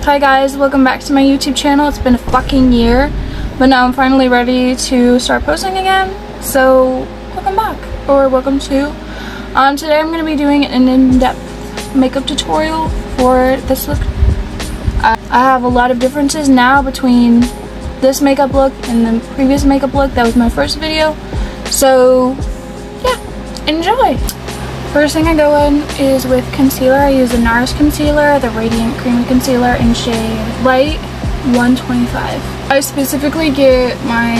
Hi guys, welcome back to my YouTube channel. It's been a fucking year, but now I'm finally ready to start posting again. So welcome back, or welcome to. Today I'm going to be doing an in-depth makeup tutorial for this look. I have a lot of differences now between this makeup look and the previous makeup look. That was my first video. So yeah, enjoy. First thing I go in is with concealer. I use the NARS concealer, the Radiant Creamy Concealer in shade Light 125. I specifically get my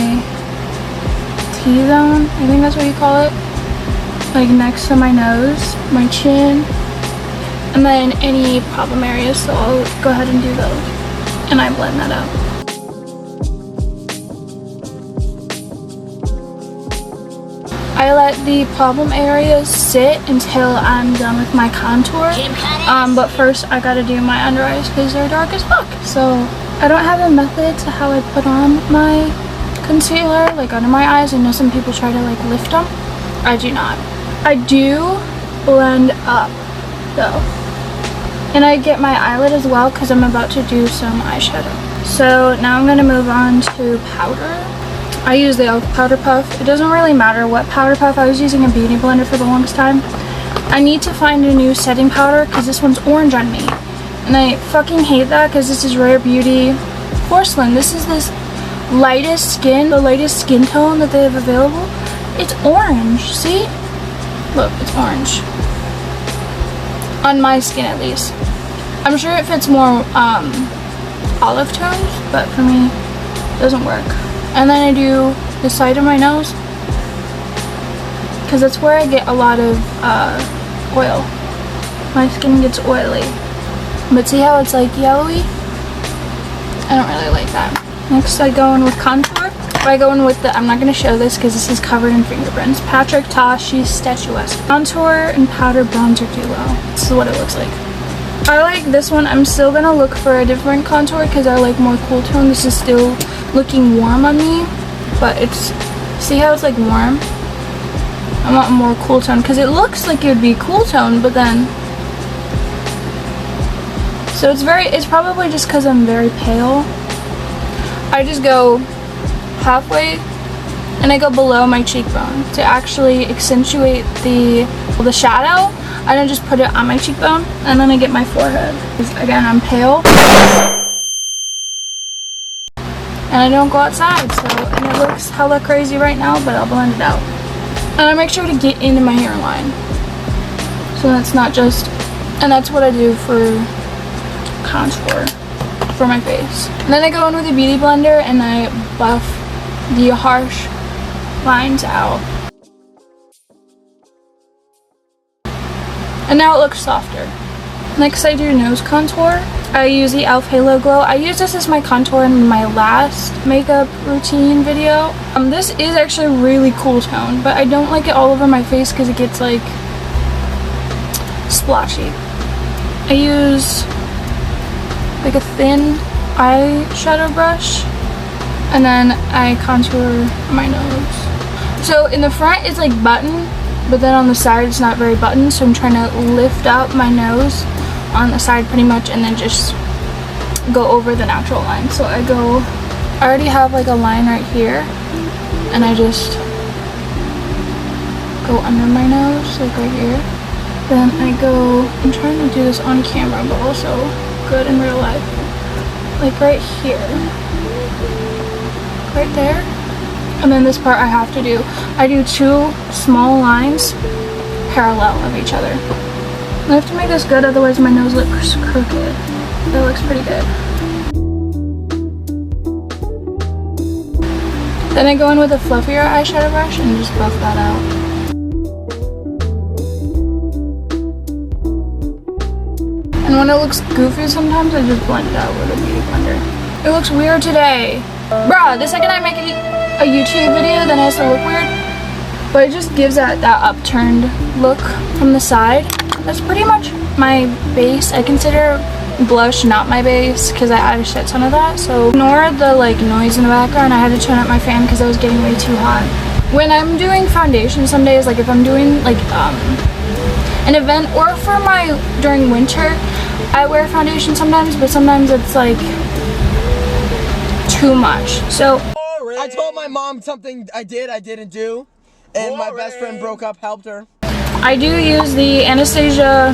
T-zone, I think that's what you call it, like next to my nose, my chin, and then any problem areas, so I'll go ahead and do those. And I blend that out. I let the problem areas sit until I'm done with my contour. But first I gotta do my under eyes because they're dark as fuck. So I don't have a method to how I put on my concealer, like under my eyes. I know some people try to like lift them. I do not. I do blend up though. And I get my eyelid as well because I'm about to do some eyeshadow. So now I'm gonna move on to powder. I use the e.l.f. powder puff. It doesn't really matter what powder puff. I was using a beauty blender for the longest time. I need to find a new setting powder because this one's orange on me. And I fucking hate that because this is Rare Beauty Porcelain. This is this lightest skin, the lightest skin tone that they have available. It's orange, see? Look, it's orange. On my skin at least. I'm sure it fits more olive tones, but for me, it doesn't work. And then I do the side of my nose because that's where I get a lot of oil. My skin gets oily. But see how it's like yellowy? I don't really like that. Next I go in with contour. I go in with the, I'm not going to show this because this is covered in fingerprints, Patrick Ta Statuesque Contour and Powder Bronzer Duo. This is what it looks like. I like this one. I'm still going to look for a different contour because I like more cool tone. This is still looking warm on me, but it's, see how it's like warm? I want more cool tone because it looks like it would be cool tone, but then, so it's probably just because I'm very pale. I just go halfway and I go below my cheekbone to actually accentuate the shadow. I don't just put it on my cheekbone, and then I get my forehead because again I'm pale. And I don't go outside, so, and it looks hella crazy right now, but I'll blend it out. And I make sure to get into my hairline. So that's not just, and that's what I do for contour for my face. And then I go in with a beauty blender and I buff the harsh lines out. And now it looks softer. Next I do nose contour. I use the e.l.f. Halo Glow. I used this as my contour in my last makeup routine video. This is actually a really cool tone, but I don't like it all over my face because it gets like splotchy. I use like a thin eyeshadow brush and then I contour my nose. So in the front it's like button, but then on the side it's not very button, so I'm trying to lift up my nose on the side pretty much and then just go over the natural line. So I already have like a line right here and I just go under my nose, like right here. Then I go, I'm trying to do this on camera but also good in real life, like right here, right there. And then this part I have to do, I do two small lines parallel of each other. I have to make this good, otherwise my nose looks crooked. That looks pretty good. Then I go in with a fluffier eyeshadow brush and just buff that out. And when it looks goofy sometimes, I just blend it out with a beauty blender. It looks weird today. Bruh, the second I make a YouTube video, then it has to look weird. But it just gives that upturned look from the side. That's pretty much my base. I consider blush not my base because I add a shit ton of that. So ignore the like noise in the background. I had to turn up my fan because I was getting way too hot. When I'm doing foundation some days, like if I'm doing like an event or for during winter, I wear foundation sometimes, but sometimes it's like too much. So I told my mom something I didn't do, and my best friend broke up, helped her. I do use the Anastasia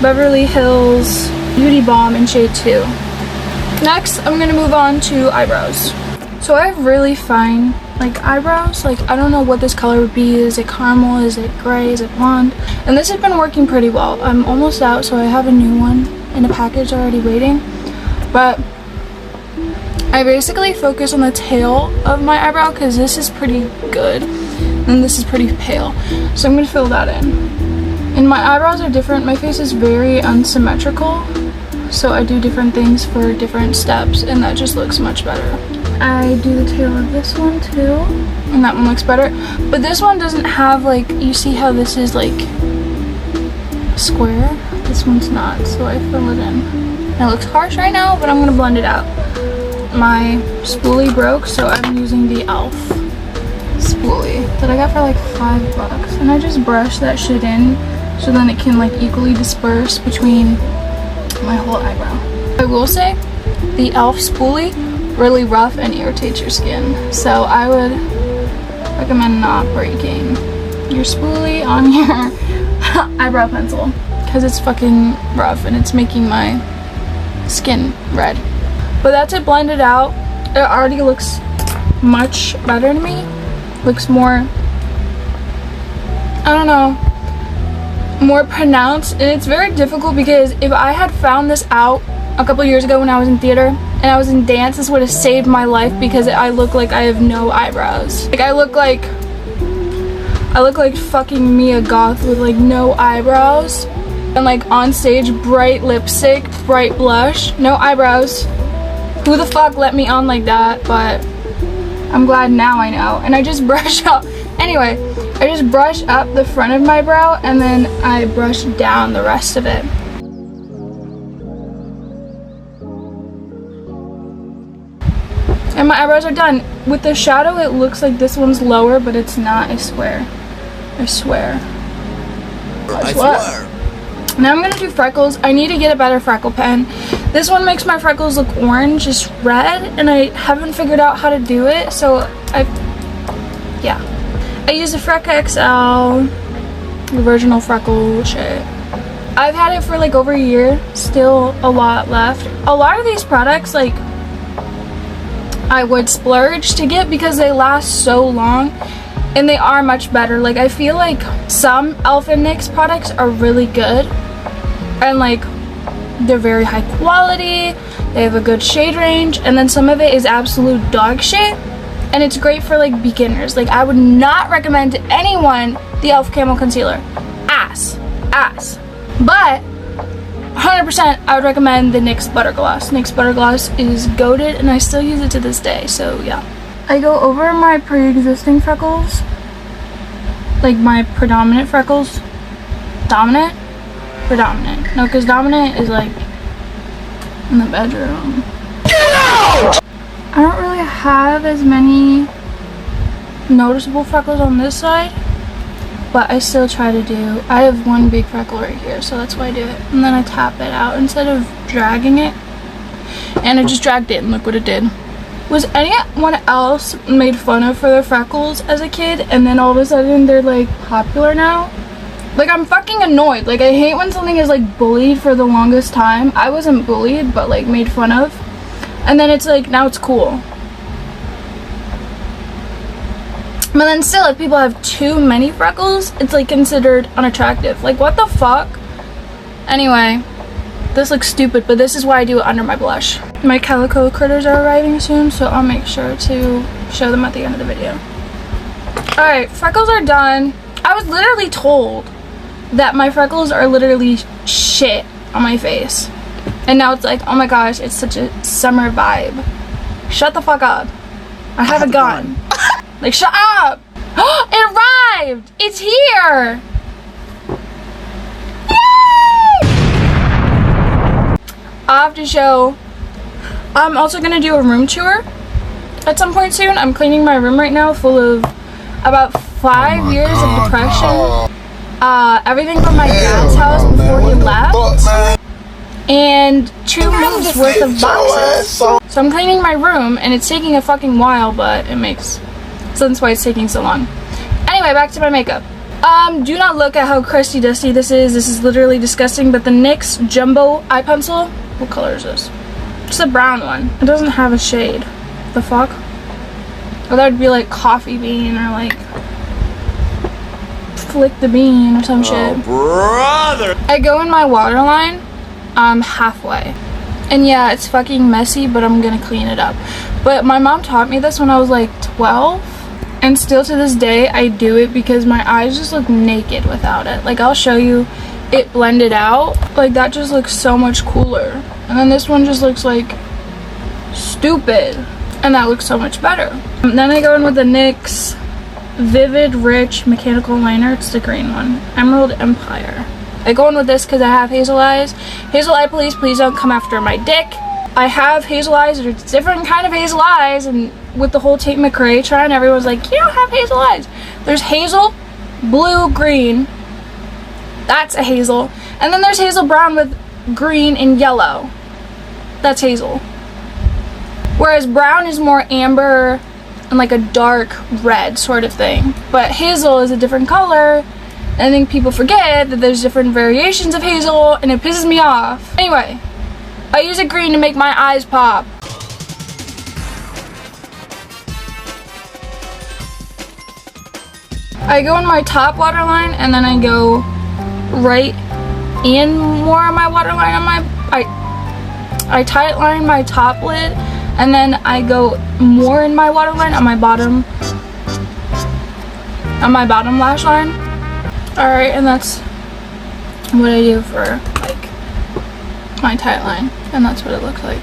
Beverly Hills Beauty Balm in shade 2. Next, I'm gonna move on to eyebrows. So I have really fine like eyebrows. Like, I don't know what this color would be. Is it caramel? Is it gray? Is it blonde? And this has been working pretty well. I'm almost out, so I have a new one in a package already waiting. But I basically focus on the tail of my eyebrow because this is pretty good and this is pretty pale. So I'm gonna fill that in. And my eyebrows are different. My face is very unsymmetrical, so I do different things for different steps, and that just looks much better. I do the tail of this one too, and that one looks better. But this one doesn't have, like, you see how this is like square? This one's not, so I fill it in. It looks harsh right now, but I'm gonna blend it out. My spoolie broke, so I'm using the e.l.f. spoolie that I got for like $5, and I just brush that shit in so then it can like equally disperse between my whole eyebrow. I will say the e.l.f. spoolie really rough and irritates your skin, so I would recommend not breaking your spoolie on your eyebrow pencil because it's fucking rough and it's making my skin red. But that's it blended out. It already looks much better to me. Looks more, I don't know, more pronounced. And it's very difficult because if I had found this out a couple years ago when I was in theater and I was in dance, this would have saved my life because I look like I have no eyebrows. Like I look like fucking Mia Goth with like no eyebrows. And like on stage, bright lipstick, bright blush, no eyebrows. Who the fuck let me on like that? But I'm glad now I know. And I just brush up. Anyway, I just brush up the front of my brow and then I brush down the rest of it. And my eyebrows are done. With the shadow, it looks like this one's lower, but it's not, I swear. I swear. I swear. Now I'm gonna do freckles. I need to get a better freckle pen. This one makes my freckles look orange, just red, and I haven't figured out how to do it, so I use the Freca XL, the original freckle shit. I've had it for like over a year, still a lot left. A lot of these products, like, I would splurge to get because they last so long. And they are much better. Like, I feel like some e.l.f. and NYX products are really good. And like, they're very high quality. They have a good shade range. And then some of it is absolute dog shit. And it's great for like beginners. Like, I would not recommend to anyone the e.l.f. Camo Concealer. Ass. But 100% I would recommend the NYX Butter Gloss. NYX Butter Gloss is goated and I still use it to this day. So yeah. I go over my pre-existing freckles, like my predominant freckles. Predominant? No, because dominant is like in the bedroom. Get out! I don't really have as many noticeable freckles on this side, but I still try to do. I have one big freckle right here, so that's why I do it. And then I tap it out instead of dragging it. And I just dragged it and look what it did. Was anyone else made fun of for their freckles as a kid and then all of a sudden they're like popular now? Like, I'm fucking annoyed. Like, I hate when something is like bullied for the longest time. I wasn't bullied, but like made fun of. And then it's like, now it's cool. But then still, if people have too many freckles, it's like considered unattractive. Like, what the fuck? Anyway. This looks stupid, but this is why I do it under my blush. My calico critters are arriving soon, so I'll make sure to show them at the end of the video. Alright, freckles are done. I was literally told that my freckles are literally shit on my face. And now it's like, oh my gosh, it's such a summer vibe. Shut the fuck up. I have a gun. Like, shut up! It arrived! It's here! I'll have to show. I'm also gonna do a room tour at some point soon. I'm cleaning my room right now, full of about 5 years of depression. Everything from my dad's house before he left. and 2 moves worth of boxes. So I'm cleaning my room, and it's taking a fucking while, but it makes sense why it's taking so long. Anyway, back to my makeup. Do not look at how crusty dusty this is. This is literally disgusting, but the NYX Jumbo Eye Pencil, what color is this? It's a brown one. It doesn't have a shade. The fuck? Or that would be like coffee bean or like flick the bean or some shit. Brother! I go in my waterline halfway. And yeah, it's fucking messy, but I'm gonna clean it up. But my mom taught me this when I was like 12. And still to this day, I do it because my eyes just look naked without it. Like, I'll show you it blended out. Like, that just looks so much cooler. And then this one just looks like stupid. And that looks so much better. And then I go in with the NYX Vivid Rich Mechanical Liner. It's the green one. Emerald Empire. I go in with this because I have hazel eyes. Hazel eye police, please don't come after my dick. I have hazel eyes. There's different kind of hazel eyes, and with the whole Tate McRae trend, everyone's like, you don't have hazel eyes. There's hazel, blue, green. That's a hazel. And then there's hazel brown with green and yellow. That's hazel. Whereas brown is more amber and like a dark red sort of thing. But hazel is a different color. And I think people forget that there's different variations of hazel, and it pisses me off. Anyway, I use a green to make my eyes pop. I go in my top waterline, and then I go right in more on my waterline on my, I tight line my top lid, and then I go more in my waterline on my bottom lash line. Alright, and that's what I do for like my tight line, and that's what it looks like.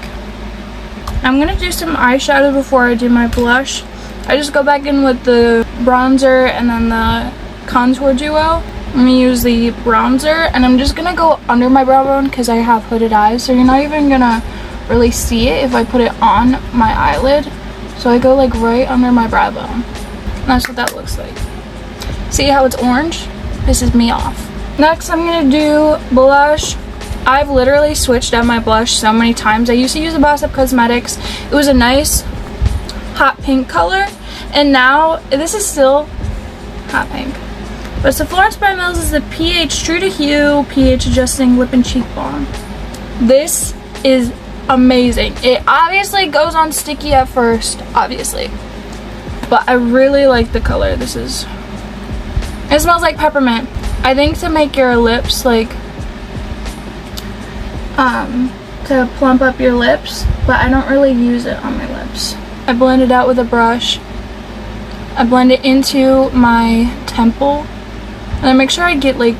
I'm gonna do some eyeshadow before I do my blush. I just go back in with the bronzer and then the contour duo. I'm gonna use the bronzer, and I'm just gonna go under my brow bone because I have hooded eyes, so you're not even gonna really see it if I put it on my eyelid. So I go like right under my brow bone. And that's what that looks like. See how it's orange? Pisses me off. Next, I'm gonna do blush. I've literally switched out my blush so many times. I used to use the Boss Up Cosmetics. It was a nice hot pink color, and now this is still hot pink. But it's the Florence by Mills is the pH True to Hue pH Adjusting Lip and Cheek Balm. This is amazing. It obviously goes on sticky at first, obviously, but I really like the color. It smells like peppermint. I think to make your lips like to plump up your lips, but I don't really use it on my lips. I blend it out with a brush. I blend it into my temple, and I make sure I get like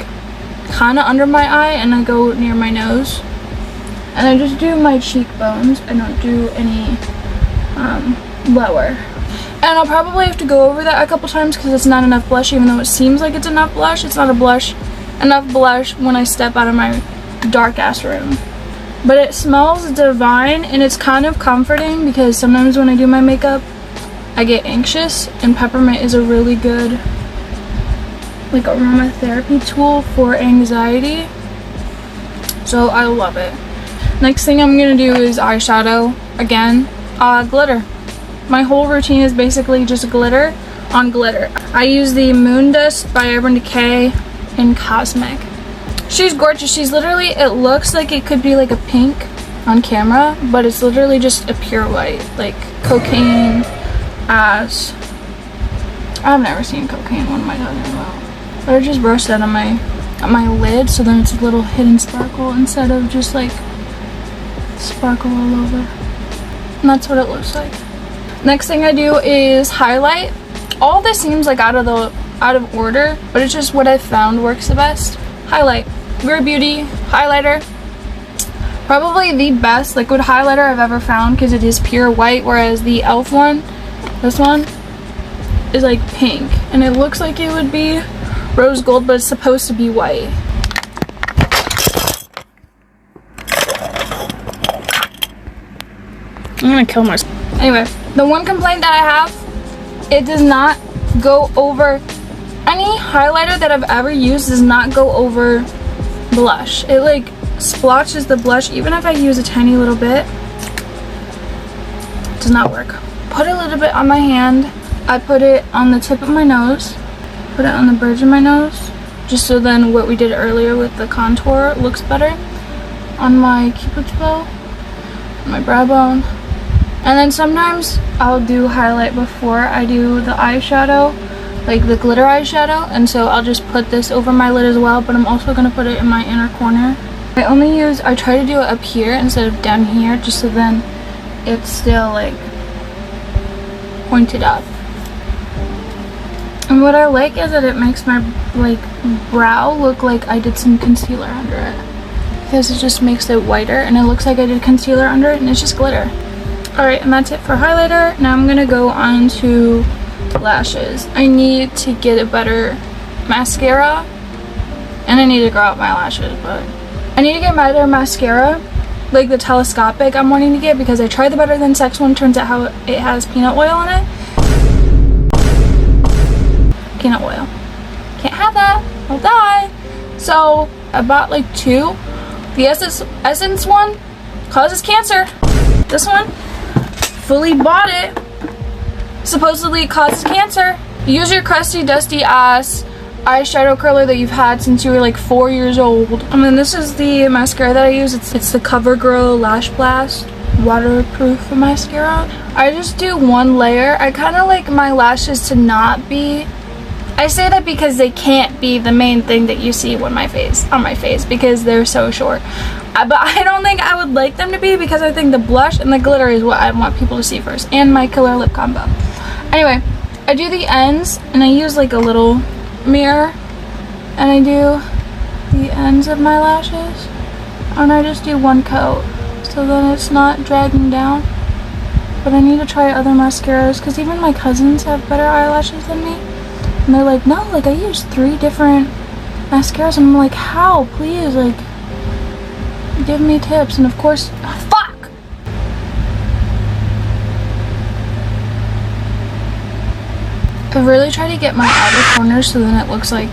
kind of under my eye, and I go near my nose, and I just do my cheekbones. I don't do any lower. And I'll probably have to go over that a couple times because it's not enough blush, even though it seems like it's enough blush. It's not enough blush when I step out of my dark ass room. But it smells divine, and it's kind of comforting because sometimes when I do my makeup, I get anxious, and peppermint is a really good like aromatherapy tool for anxiety. So I love it. Next thing I'm gonna do is eyeshadow again. Glitter. My whole routine is basically just glitter on glitter. I use the Moon Dust by Urban Decay in Cosmic. She's gorgeous. She's literally, it looks like it could be like a pink on camera, but it's literally just a pure white, like cocaine ass. I've never seen cocaine. What am I talking about? But I just brushed that on my lid, so then it's a little hidden sparkle instead of just like sparkle all over. And that's what it looks like. Next thing I do is highlight. All this seems like out of order, but it's just what I found works the best. Highlight. Rare Beauty highlighter. Probably the best liquid highlighter I've ever found because it is pure white, whereas the e.l.f. one, this one, is like pink. And it looks like it would be rose gold, but it's supposed to be white. I'm gonna kill myself. Anyway, the one complaint that I have, it does not go over, any highlighter that I've ever used does not go over blush. It like splotches the blush. Even if I use a tiny little bit, it does not work. Put a little bit on my hand. I put it on the tip of my nose, put it on the bridge of my nose, just so then what we did earlier with the contour looks better. On my cupid's bow, my brow bone, and then sometimes I'll do highlight before I do the eyeshadow, like the glitter eyeshadow, and so I'll just put this over my lid as well, but I'm also going to put it in my inner corner. I try to do it up here instead of down here, just so then it's still like pointed up. And what I like is that it makes my like brow look like I did some concealer under it, because it just makes it whiter and it looks like I did concealer under it and it's just glitter. Alright, and that's it for highlighter. Now I'm gonna go on to lashes. I need to get a better mascara and I need to grow out my lashes, but I need to get better mascara, like the telescopic I'm wanting to get, because I tried the Better Than Sex one. Turns out how it has peanut oil in it. Peanut oil. Can't have that. I'll die. So I bought like 2. The Essence one causes cancer. This one, fully bought it. Supposedly it causes cancer. Use your crusty, dusty ass eyeshadow curler that you've had since you were like 4 years old. And then this is the mascara that I use. It's the CoverGirl Lash Blast waterproof mascara. I just do one layer. I kind of like my lashes to not be, I say that because they can't be the main thing that you see on my face, because they're so short. But I don't think I would like them to be, because I think the blush and the glitter is what I want people to see first, and my killer lip combo. Anyway, I do the ends, and I use like a little mirror, and I do the ends of my lashes, and I just do one coat, so then it's not dragging down. But I need to try other mascaras, because even my cousins have better eyelashes than me. And they're like, no, like I use 3 different mascaras. And I'm like, how? Please, like, give me tips. And of course, fuck! I really try to get my outer corners so then it looks like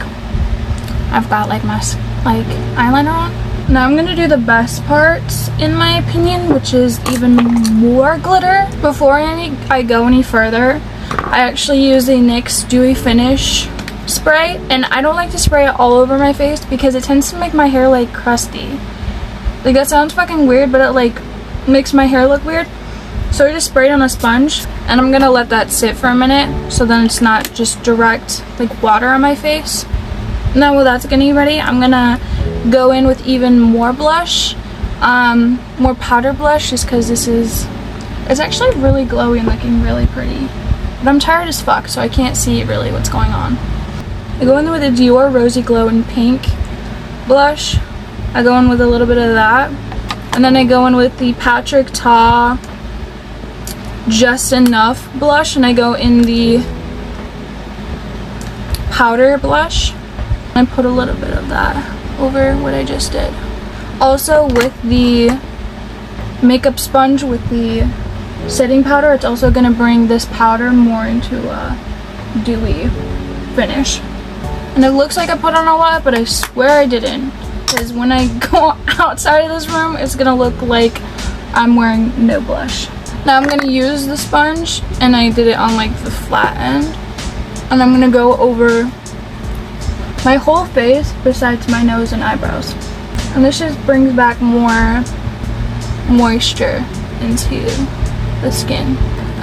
I've got like my eyeliner on. Now I'm gonna do the best parts in my opinion, which is even more glitter. Before I go any further, I actually use the NYX Dewy Finish spray, and I don't like to spray it all over my face because it tends to make my hair like crusty. Like that sounds fucking weird, but it like makes my hair look weird. So I just spray it on a sponge, and I'm gonna let that sit for a minute so then it's not just direct like water on my face. Now while that's getting ready, I'm gonna go in with even more blush, more powder blush, just because it's actually really glowy and looking really pretty. But I'm tired as fuck, so I can't see really what's going on. I go in with a Dior Rosy Glow in pink blush. I go in with a little bit of that. And then I go in with the Patrick Ta Just Enough blush, and I go in the powder blush. I put a little bit of that over what I just did. Also with the makeup sponge with the setting powder, it's also going to bring this powder more into a dewy finish. And it looks like I put on a lot, but I swear I didn't, because when I go outside of this room, it's going to look like I'm wearing no blush. Now I'm going to use the sponge, and I did it on like the flat end, and I'm going to go over my whole face besides my nose and eyebrows. And this just brings back more moisture into the skin.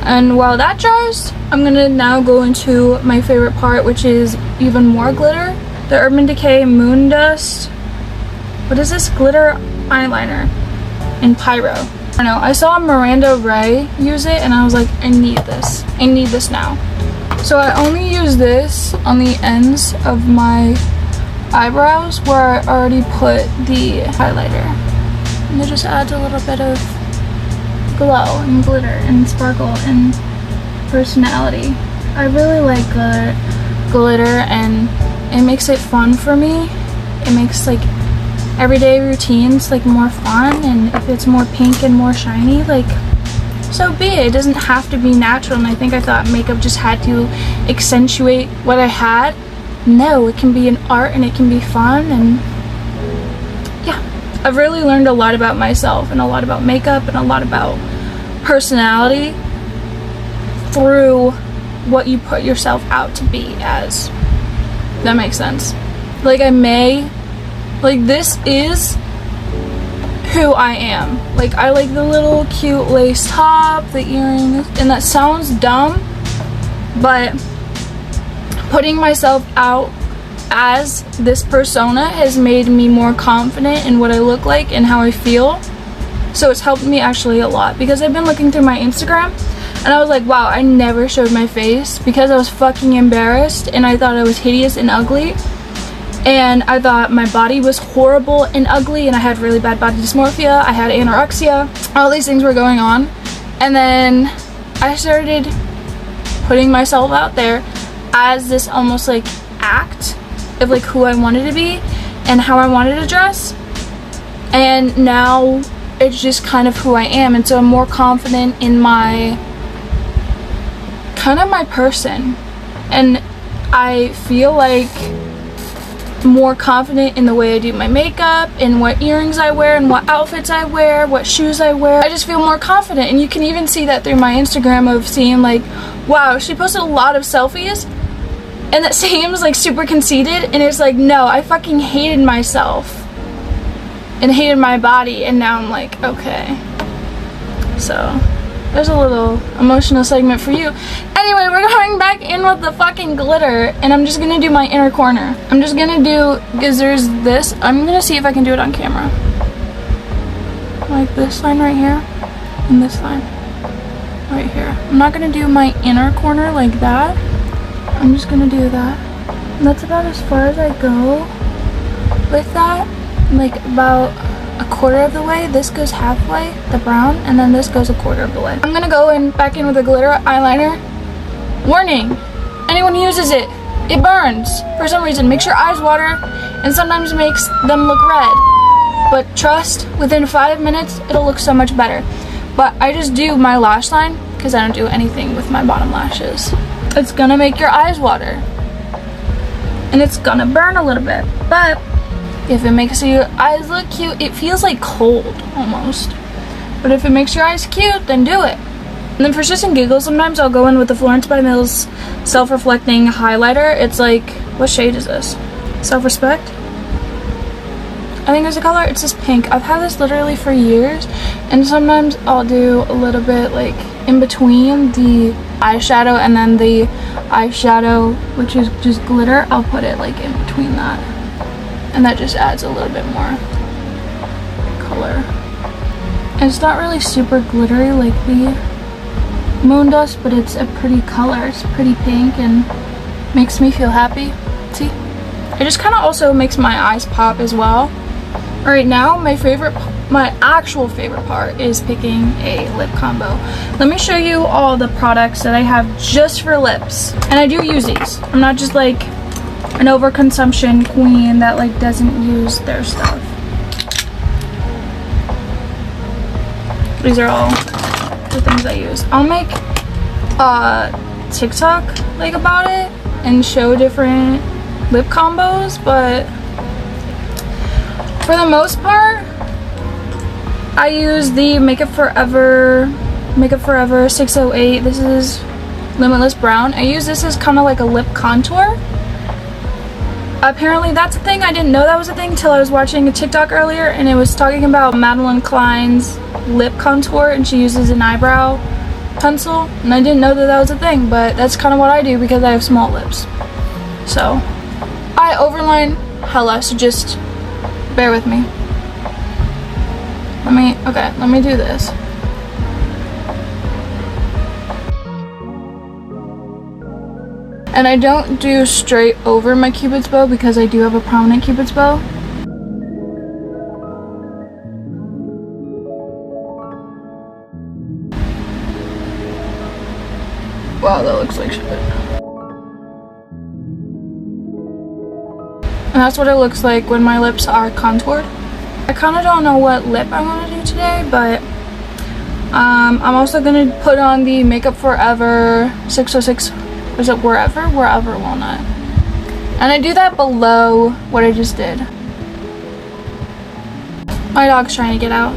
And while that dries, I'm gonna now go into my favorite part, which is even more glitter. The Urban Decay Moon Dust. What is this? Glitter eyeliner in Pyro. I don't know. I saw Miranda Ray use it and I was like, I need this. I need this now. So I only use this on the ends of my eyebrows where I already put the highlighter. And it just adds a little bit of glow and glitter and sparkle and personality. I really like glitter, and it makes it fun for me. It makes like everyday routines like more fun, and if it's more pink and more shiny, like so be it. It doesn't have to be natural, and I thought makeup just had to accentuate what I had. No, it can be an art and it can be fun, and yeah. I've really learned a lot about myself and a lot about makeup and a lot about personality through what you put yourself out to be as. That makes sense. Like this is who I am. Like, I like the little cute lace top, the earrings, and that sounds dumb, but putting myself out as this persona has made me more confident in what I look like and how I feel. So it's helped me actually a lot, because I've been looking through my Instagram and I was like, wow, I never showed my face because I was fucking embarrassed and I thought I was hideous and ugly, and I thought my body was horrible and ugly, and I had really bad body dysmorphia, I had anorexia, all these things were going on. And then I started putting myself out there as this almost like act of like who I wanted to be and how I wanted to dress, and now it's just kind of who I am. And so I'm more confident in my kind of my person, and I feel like more confident in the way I do my makeup and what earrings I wear and what outfits I wear, what shoes I wear. I just feel more confident, and you can even see that through my Instagram of seeing like, wow, she posted a lot of selfies and that seems like super conceited, and it's like, no, I fucking hated myself and hated my body, and now I'm like, okay. So there's a little emotional segment for you. Anyway, we're going back in with the fucking glitter, and I'm just gonna do my inner corner. I'm just gonna do, because there's this, I'm gonna see if I can do it on camera. Like this line right here, and this line right here. I'm not gonna do my inner corner like that. I'm just gonna do that. And that's about as far as I go with that. Like about a quarter of the way. This goes halfway, the brown, and then this goes a quarter of the way. I'm gonna go in back in with a glitter eyeliner. Warning, anyone who uses it, it burns for some reason, makes your eyes water, and sometimes makes them look red. But trust, within 5 minutes, it'll look so much better. But I just do my lash line because I don't do anything with my bottom lashes. It's gonna make your eyes water, and it's gonna burn a little bit, but if it makes your eyes look cute, it feels like cold almost. But if it makes your eyes cute, then do it. And then for shits and giggles, sometimes I'll go in with the Florence by Mills self-reflecting highlighter. It's like, what shade is this? Self-respect? I think there's a color, it's this pink. I've had this literally for years, and sometimes I'll do a little bit like in between the eyeshadow and then the eyeshadow, which is just glitter. I'll put it like in between that, and that just adds a little bit more color. And it's not really super glittery like the moon dust, but it's a pretty color. It's pretty pink and makes me feel happy. See? It just kind of also makes my eyes pop as well. Alright, now my actual favorite part is picking a lip combo. Let me show you all the products that I have just for lips. And I do use these. I'm not just like an overconsumption queen that like doesn't use their stuff. These are all the things I use. I'll make a TikTok like about it and show different lip combos, but for the most part, I use the Makeup Forever 608. This is Limitless Brown. I use this as kind of like a lip contour. Apparently that's a thing. I didn't know that was a thing until I was watching a TikTok earlier, and it was talking about Madeline Klein's lip contour, and she uses an eyebrow pencil, and I didn't know that that was a thing, but that's kind of what I do because I have small lips. So I overline hella, so just bear with me. Let me do this. And I don't do straight over my cupid's bow because I do have a prominent cupid's bow. Wow, that looks like shit. And that's what it looks like when my lips are contoured. I kind of don't know what lip I want to do today, but I'm also going to put on the Makeup Forever 606, is it Wherever Walnut. And I do that below what I just did. My dog's trying to get out.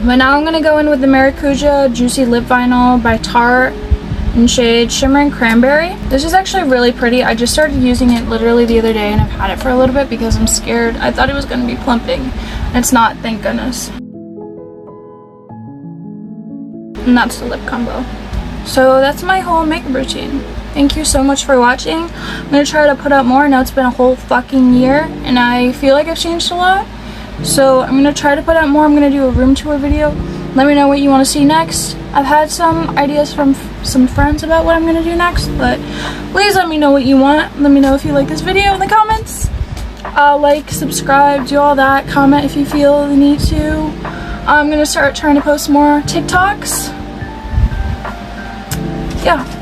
But now I'm going to go in with the Maracuja Juicy Lip Vinyl by Tarte in shade Shimmering Cranberry. This is actually really pretty. I just started using it literally the other day and I've had it for a little bit because I'm scared. I thought it was going to be plumping. It's not, thank goodness. And that's the lip combo. So that's my whole makeup routine. Thank you so much for watching. I'm going to try to put out more. Now it's been a whole fucking year and I feel like I've changed a lot. So I'm going to try to put out more. I'm going to do a room tour video. Let me know what you want to see next. I've had some ideas from some friends about what I'm going to do next, but please let me know what you want. Let me know if you like this video in the comments. Like, subscribe, do all that. Comment if you feel the need to. I'm going to start trying to post more TikToks. Yeah.